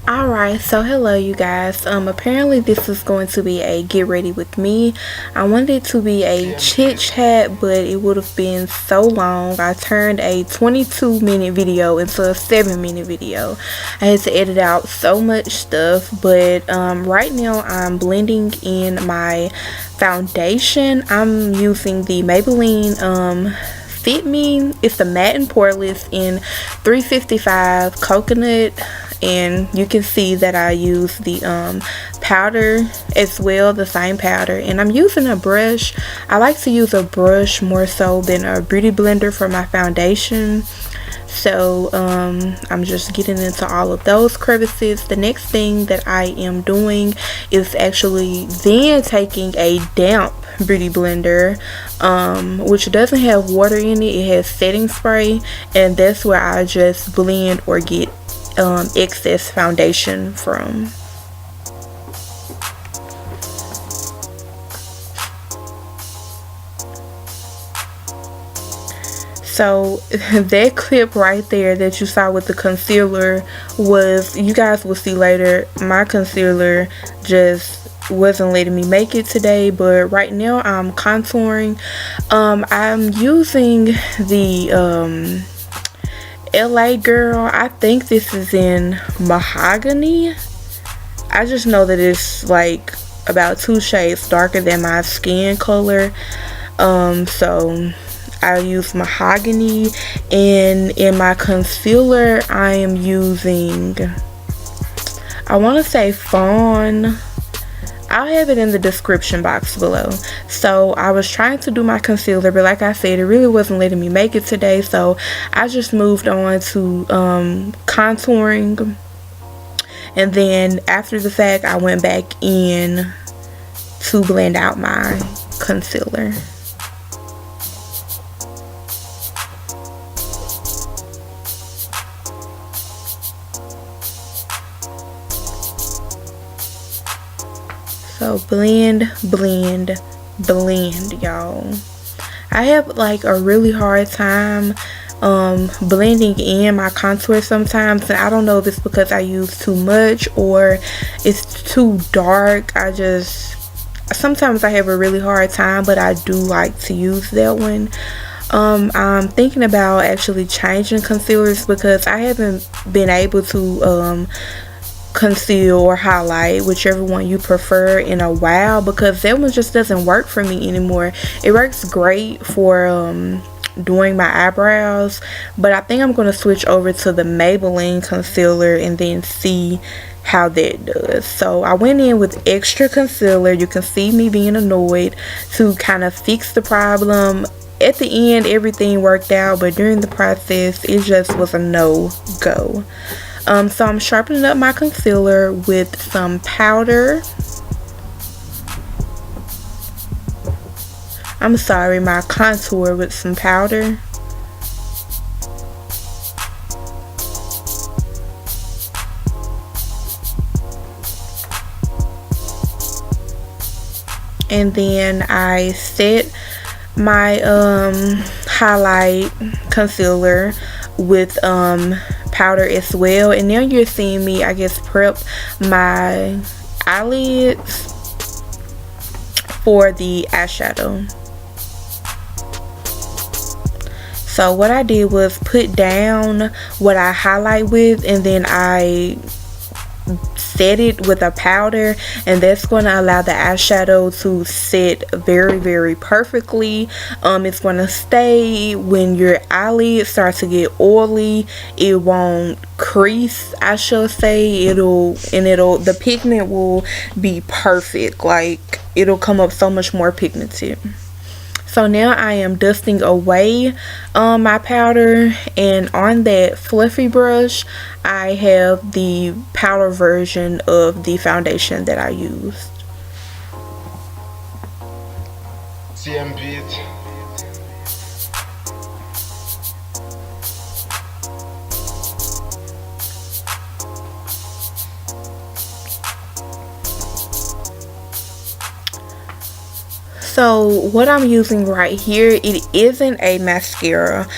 Alright, so hello you guys. Apparently this is going to be a get ready with me. I wanted it to be a chit chat, but it would have been so long. I turned a 22-minute video into a 7-minute video. I had to edit out so much stuff, but right now I'm blending in my foundation. I'm using the Maybelline Fit Me. It's the Matte+Poreless in 355 coconut, and you can see that I use the powder as well, the same powder, and I'm using a brush. I like to use a brush more so than a beauty blender for my foundation. So I'm just getting into all of those crevices. The next thing that I am doing is actually then taking a damp beauty blender, which doesn't have water in it. It has setting spray, and that's where I just blend or get excess foundation from. So that clip right there that you saw with the concealer was, you guys will see later, my concealer just wasn't letting me make it today. But right now I'm contouring. I'm using the LA Girl. I think this is in mahogany. I just know that it's like about 2 shades darker than my skin color. So I use mahogany, and in my concealer I am using, I want to say fawn. I'll have it in the description box below. So I was trying to do my concealer, but like I said, it really wasn't letting me make it today, so I just moved on to contouring. And then after the fact, I went back in to blend out my concealer. So blend, blend, blend, y'all. I have like a really hard time blending in my contour sometimes, and I don't know if it's because I use too much or it's too dark. Sometimes I have a really hard time, but I do like to use that one. I'm thinking about actually changing concealers because I haven't been able to conceal or highlight, whichever one you prefer, in a while, because that one just doesn't work for me anymore. It works great for doing my eyebrows, but I think I'm going to switch over to the Maybelline concealer and then see how that does. So I went in with extra concealer. You can see me being annoyed to kind of fix the problem. At the end everything worked out, but during the process it just was a no-go. So I'm sharpening up my concealer with some powder. I'm sorry, my contour with some powder. And then I set my highlight concealer with powder as well, and now you're seeing me, I guess, prep my eyelids for the eyeshadow. So what I did was put down what I highlight with, and then I set it with a powder, and that's going to allow the eyeshadow to set very, very perfectly. It's going to stay. When your eyelids start to get oily, it won't crease, I shall say. The pigment will be perfect. Like, it'll come up so much more pigmented. So now I am dusting away my powder, and on that fluffy brush I have the powder version of the foundation that I used. So what I'm using right here, it isn't a mascara.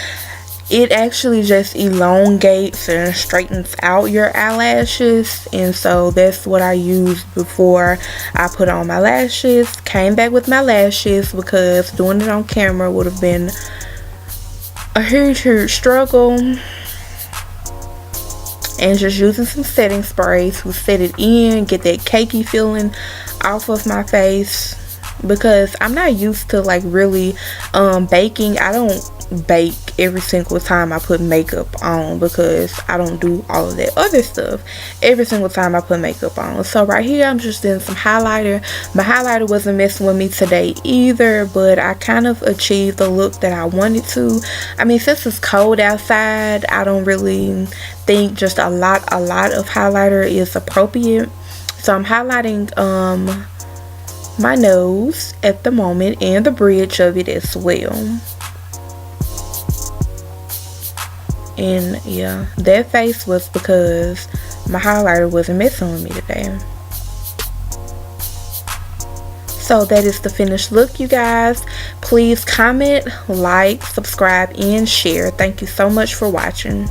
it actually just elongates and straightens out your eyelashes, and so that's what I used before I put on my lashes. Came back with my lashes because doing it on camera would have been a huge struggle, and just using some setting spray to set it in, get that cakey feeling off of my face, because I'm not used to like really baking. I don't bake every single time I put makeup on because I don't do all of that other stuff every single time I put makeup on. So right here I'm just doing some highlighter. My highlighter wasn't messing with me today either, but I kind of achieved the look that I wanted to. I mean, since it's cold outside, I don't really think just a lot of highlighter is appropriate. So I'm highlighting my nose at the moment and the bridge of it as well. And yeah, that face was because my highlighter wasn't messing with me today. So that is the finished look, you guys. Please comment, like, subscribe, and share. Thank you so much for watching.